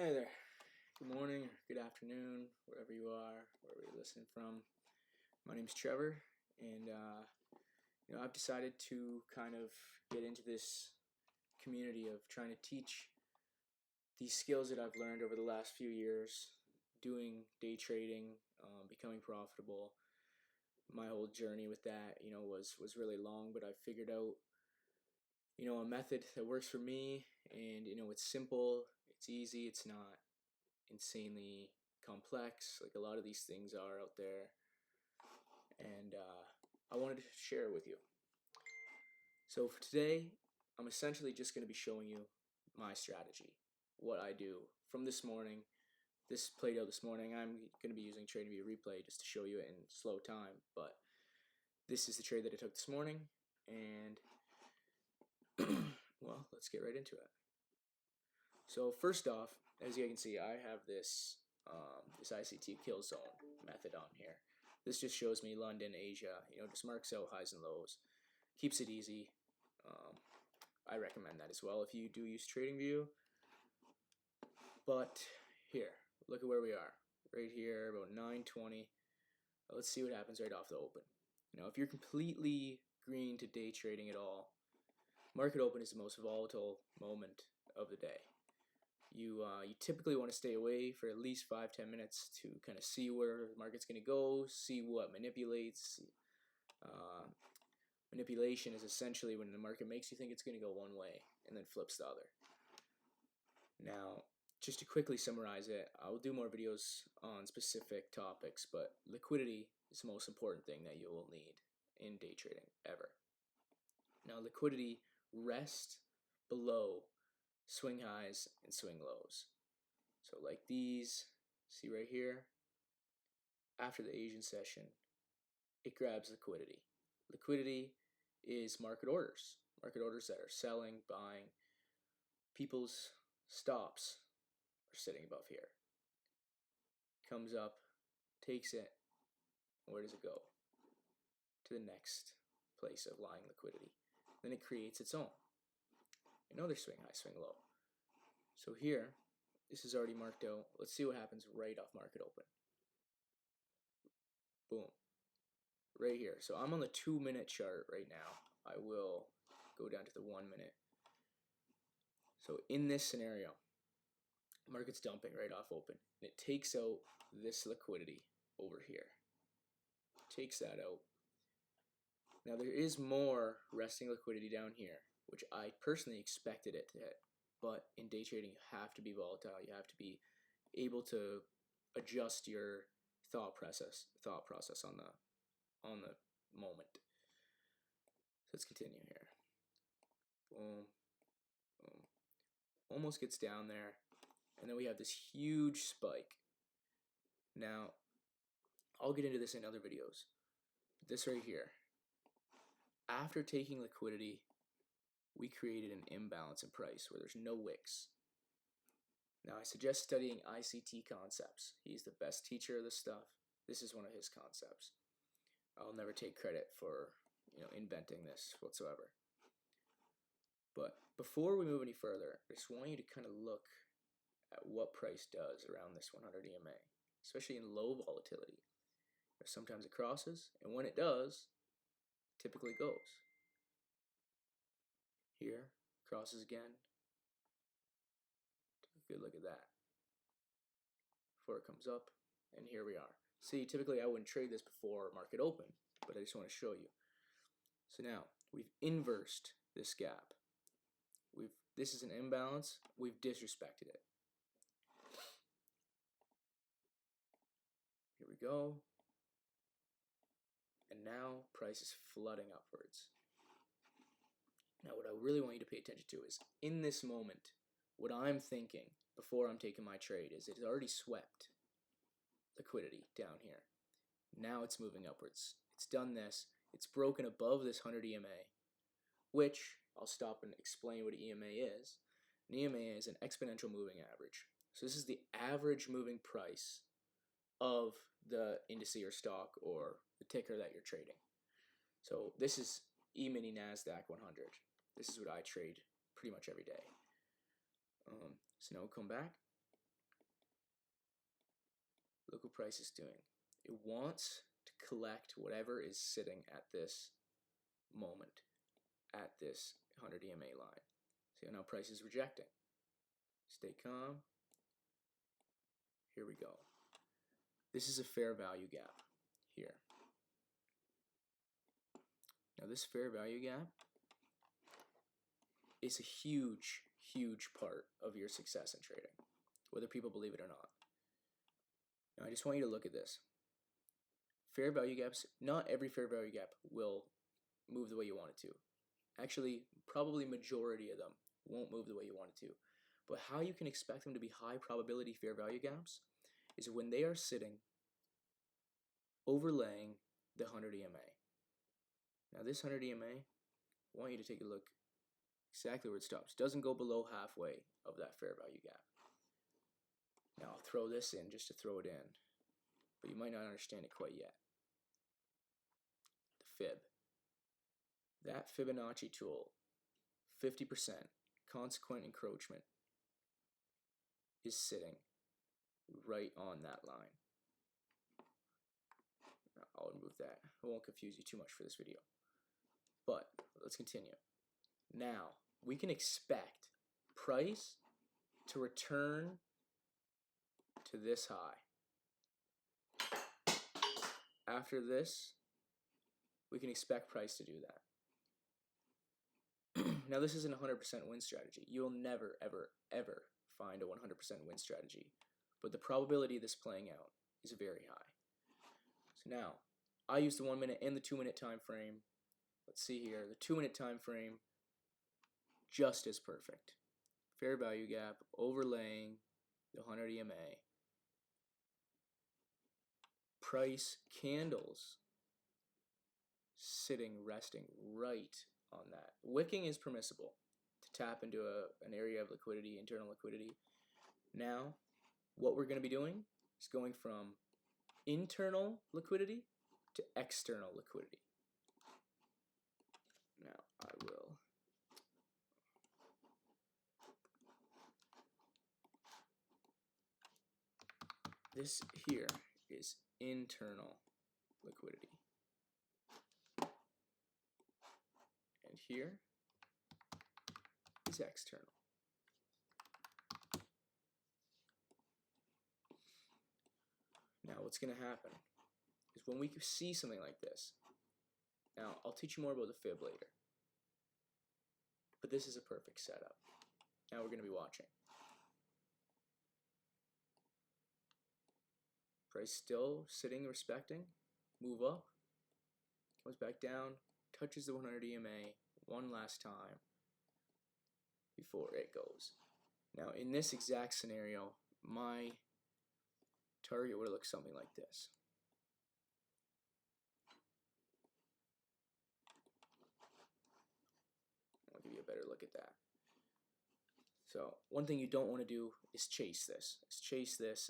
Hey there. Good morning or good afternoon, wherever you are, wherever you're listening from. My name's Trevor, and I've decided to kind of get into this community of trying to teach these skills that I've learned over the last few years, doing day trading, becoming profitable. My whole journey with that, was really long, but I figured out, a method that works for me, and it's simple, it's easy, it's not insanely complex like a lot of these things are out there, and I wanted to share it with you. So for today, I'm essentially just going to be showing you my strategy, what I do from this morning. This played out this morning. I'm going to be using TradingView Replay just to show you it in slow time, but this is the trade that I took this morning, and well, let's get right into it. So first off, as you can see, I have this ICT kill zone method on here. This just shows me London, Asia, just marks out highs and lows, keeps it easy. I recommend that as well if you do use TradingView. But here, look at where we are, right here, about 9:20. Let's see what happens right off the open. If you're completely green to day trading at all, market open is the most volatile moment of the day. You typically want to stay away for at least 5-10 minutes to kind of see where the market's going to go, see what manipulates. Manipulation is essentially when the market makes you think it's going to go one way and then flips the other. Now, just to quickly summarize it, I will do more videos on specific topics, but liquidity is the most important thing that you will need in day trading ever. Now, liquidity rests below swing highs and swing lows. So like these, see right here, after the Asian session, it grabs liquidity. Liquidity is market orders that are selling, buying. People's stops are sitting above here. Comes up, takes it, where does it go? To the next place of lying liquidity. Then it creates its own. Another swing high, swing low. So here, this is already marked out. Let's see what happens right off market open. Boom. Right here. So I'm on the 2-minute chart right now. I will go down to the 1 minute. So in this scenario, market's dumping right off open, and it takes out this liquidity over here. Takes that out. Now there is more resting liquidity down here, which I personally expected it to hit. But in day trading, you have to be volatile. You have to be able to adjust your thought process on the moment. So let's continue here. Boom, boom. Almost gets down there, and then we have this huge spike. Now, I'll get into this in other videos. This right here. After taking liquidity, we created an imbalance in price where there's no wicks. Now, I suggest studying ICT concepts. He's the best teacher of this stuff. This is one of his concepts. I'll never take credit for inventing this whatsoever. But before we move any further, I just want you to kind of look at what price does around this 100 EMA, especially in low volatility. Sometimes it crosses, and when it does, it typically goes. Here, crosses again. Take a good look at that. Before it comes up, and here we are. See, typically I wouldn't trade this before market open, but I just want to show you. So now, we've inversed this gap. This is an imbalance. We've disrespected it. Here we go. And now price is flooding upwards. Now what I really want you to pay attention to is in this moment, what I'm thinking before I'm taking my trade is it's already swept liquidity down here. Now it's moving upwards. It's done this. It's broken above this 100 EMA, which I'll stop and explain what EMA is. An EMA is an exponential moving average. So this is the average moving price of the indice or stock or the ticker that you're trading. So this is E-mini NASDAQ 100. This is what I trade pretty much every day. So now we'll come back. look what price is doing. It wants to collect whatever is sitting at this moment, at this 100 EMA line. See how now price is rejecting. Stay calm. Here we go. This is a fair value gap here. Now this fair value gap is a huge, huge part of your success in trading, whether people believe it or not. Now I just want you to look at this. Fair value gaps, not every fair value gap will move the way you want it to. Actually, probably majority of them won't move the way you want it to. But how you can expect them to be high probability fair value gaps is when they are sitting overlaying the 100 EMA. Now this 100 EMA, I want you to take a look exactly where it stops. It doesn't go below halfway of that fair value gap. Now I'll throw this in just to throw it in, but you might not understand it quite yet. The fib. That Fibonacci tool, 50% consequent encroachment, is sitting right on that line. Now, I'll remove that. I won't confuse you too much for this video. But let's continue. Now, we can expect price to return to this high. After this, we can expect price to do that. Now, this isn't a 100% win strategy. You'll never, ever, ever find a 100% win strategy. But the probability of this playing out is very high. So now, I use the 1 minute and the 2 minute time frame. Let's see here. The 2 minute time frame, just as perfect. Fair value gap, overlaying the 100 EMA. Price candles sitting, resting right on that. Wicking is permissible to tap into an area of liquidity, internal liquidity. Now, what we're going to be doing is going from internal liquidity to external liquidity. Now, I will this here is internal liquidity. And here is external. Now what's going to happen is when we see something like this, now I'll teach you more about the fib later, but this is a perfect setup. Now we're going to be watching. Price still sitting, respecting, move up, comes back down, touches the 100 EMA one last time before it goes. Now in this exact scenario, my target would look something like this. I'll give you a better look at that. So one thing you don't want to do is chase this.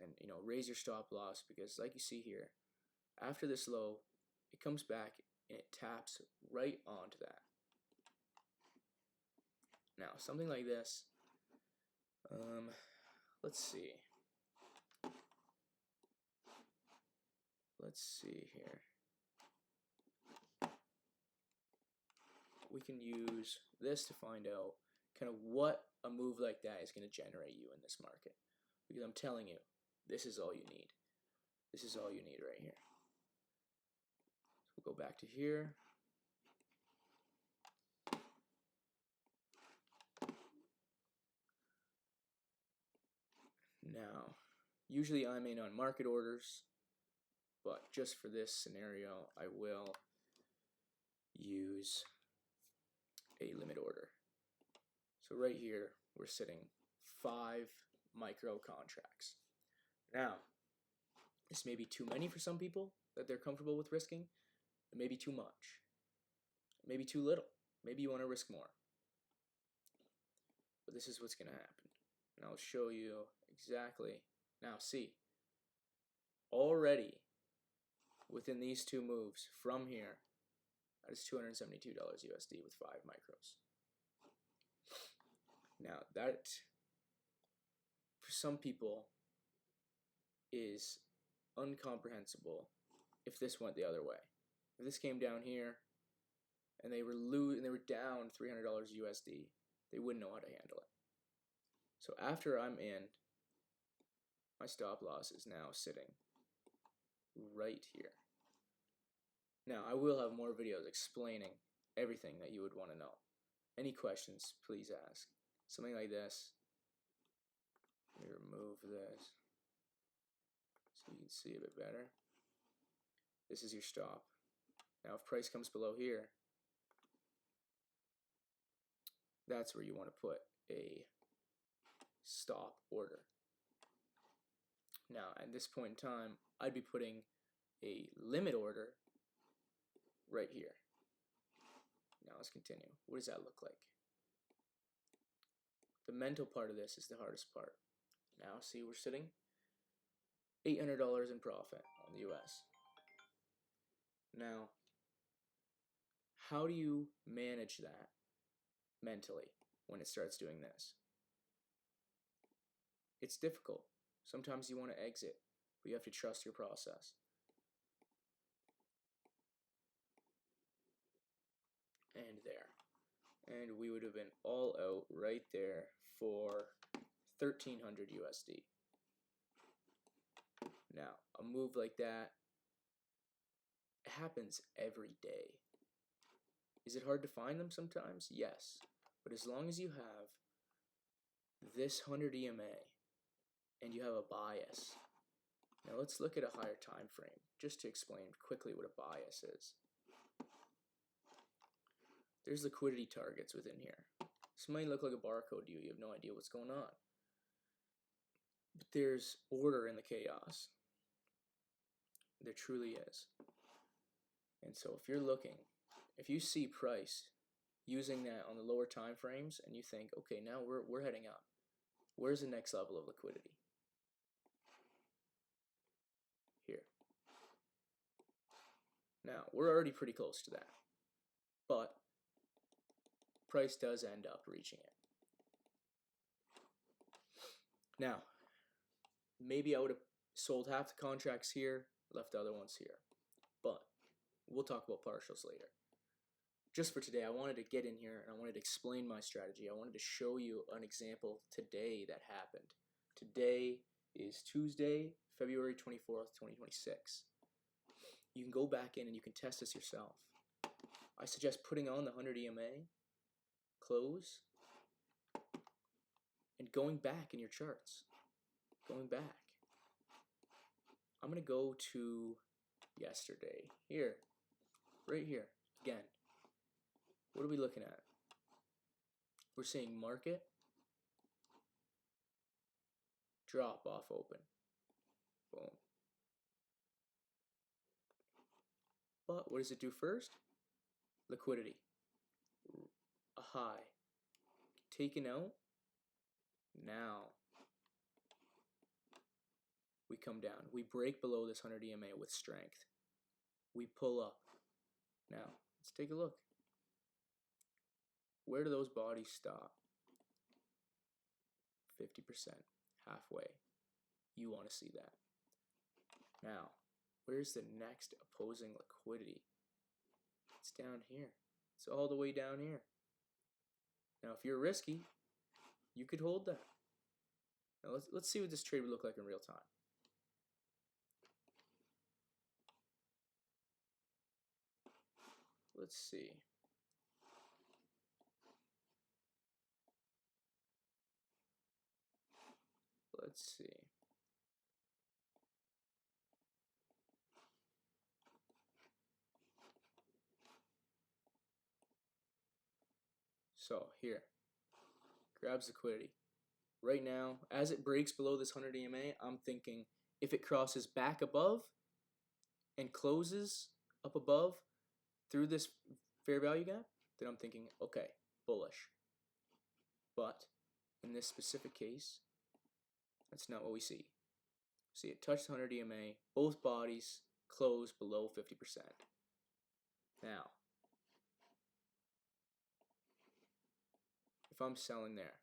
And raise your stop loss, because like you see here, after this low, it comes back and it taps right onto that. Now something like this. Let's see. Let's see here. We can use this to find out kind of what a move like that is going to generate you in this market. Because I'm telling you, this is all you need. This is all you need right here. So we'll go back to here. Now, usually I'm in on market orders, but just for this scenario, I will use a limit order. So right here, we're sitting 5 micro contracts. Now, this may be too many for some people that they're comfortable with risking. It may be too much. It may be too little. Maybe you want to risk more. But this is what's going to happen. And I'll show you exactly. Now see, already within these 2 moves from here, that is $272 USD with 5 micros. Now that, for some people, is incomprehensible if this went the other way. If this came down here and they were down $300 USD, they wouldn't know how to handle it. So after I'm in, my stop loss is now sitting right here. Now I will have more videos explaining everything that you would want to know. Any questions, please ask. Something like this. Let me remove this so you can see a bit better. This is your stop. Now if price comes below here, that's where you want to put a stop order. Now at this point in time, I'd be putting a limit order right here. Now let's continue. What does that look like? The mental part of this is the hardest part. Now see, we're sitting $800 in profit on the US. Now, how do you manage that mentally when it starts doing this? It's difficult. Sometimes you want to exit, but you have to trust your process. And there. And we would have been all out right there for 1,300 USD. Now, a move like that happens every day. Is it hard to find them sometimes? Yes. But as long as you have this 100 EMA and you have a bias. Now let's look at a higher time frame just to explain quickly what a bias is. There's liquidity targets within here. This might look like a barcode to you. You have no idea what's going on. But there's order in the chaos. There truly is. And so if you're looking, if you see price using that on the lower time frames and you think, okay, now we're heading up. Where's the next level of liquidity? Here. Now, we're already pretty close to that. But price does end up reaching it. Now, maybe I would have sold half the contracts here, left the other ones here. But we'll talk about partials later. Just for today, I wanted to get in here and I wanted to explain my strategy. I wanted to show you an example today that happened. Today is Tuesday, February 24th, 2026. You can go back in and you can test this yourself. I suggest putting on the 100 EMA, close, and going back in your charts. Going back. I'm going to go to yesterday. Here. Right here. Again. What are we looking at? We're seeing market, drop off open. Boom. But what does it do first? Liquidity. A high. Taken out. Now we come down. We break below this 100 EMA with strength. We pull up. Now, let's take a look. Where do those bodies stop? 50%. Halfway. You want to see that. Now, where's the next opposing liquidity? It's down here. It's all the way down here. Now, if you're risky, you could hold that. Now, let's see what this trade would look like in real time. Let's see. Let's see. So here, grabs liquidity. Right now, as it breaks below this 100 EMA, I'm thinking if it crosses back above and closes up above through this fair value gap, then I'm thinking, okay, bullish. But in this specific case, that's not what we see. See, it touched 100 EMA, both bodies close below 50%. Now, if I'm selling there,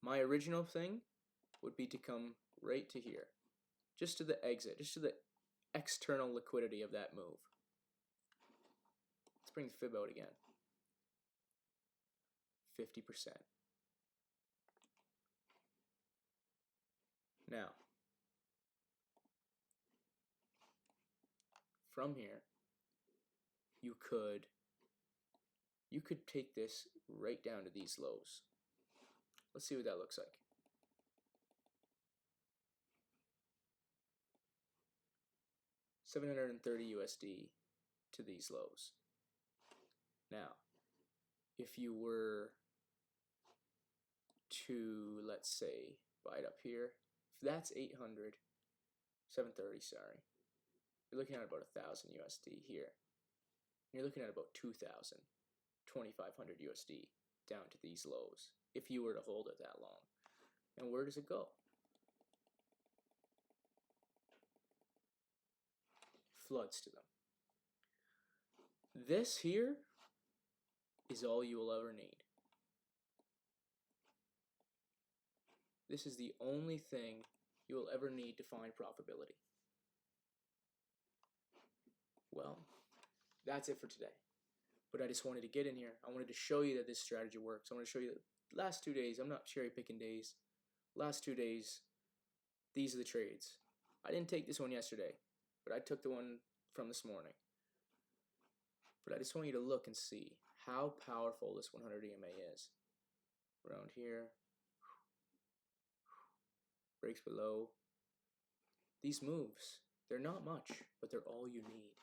my original thing would be to come right to here. just to the exit, just to the external liquidity of that move. Let's bring the fib out again. 50%. Now, from here, you could take this right down to these lows. Let's see what that looks like. $730 USD to these lows. Now, if you were to, let's say, buy it up here, if that's 730, sorry, you're looking at about 1,000 USD here. You're looking at about 2,000, 2,500 USD down to these lows if you were to hold it that long. And where does it go? Floods to them. This here is all you will ever need. This is the only thing you will ever need to find profitability. Well, that's it for today. But I just wanted to get in here. I wanted to show you that this strategy works. I want to show you that last 2 days, I'm not cherry picking days. Last 2 days, these are the trades. I didn't take this one yesterday, but I took the one from this morning. But I just want you to look and see how powerful this 100 EMA is. Around here, breaks below. These moves, they're not much, but they're all you need.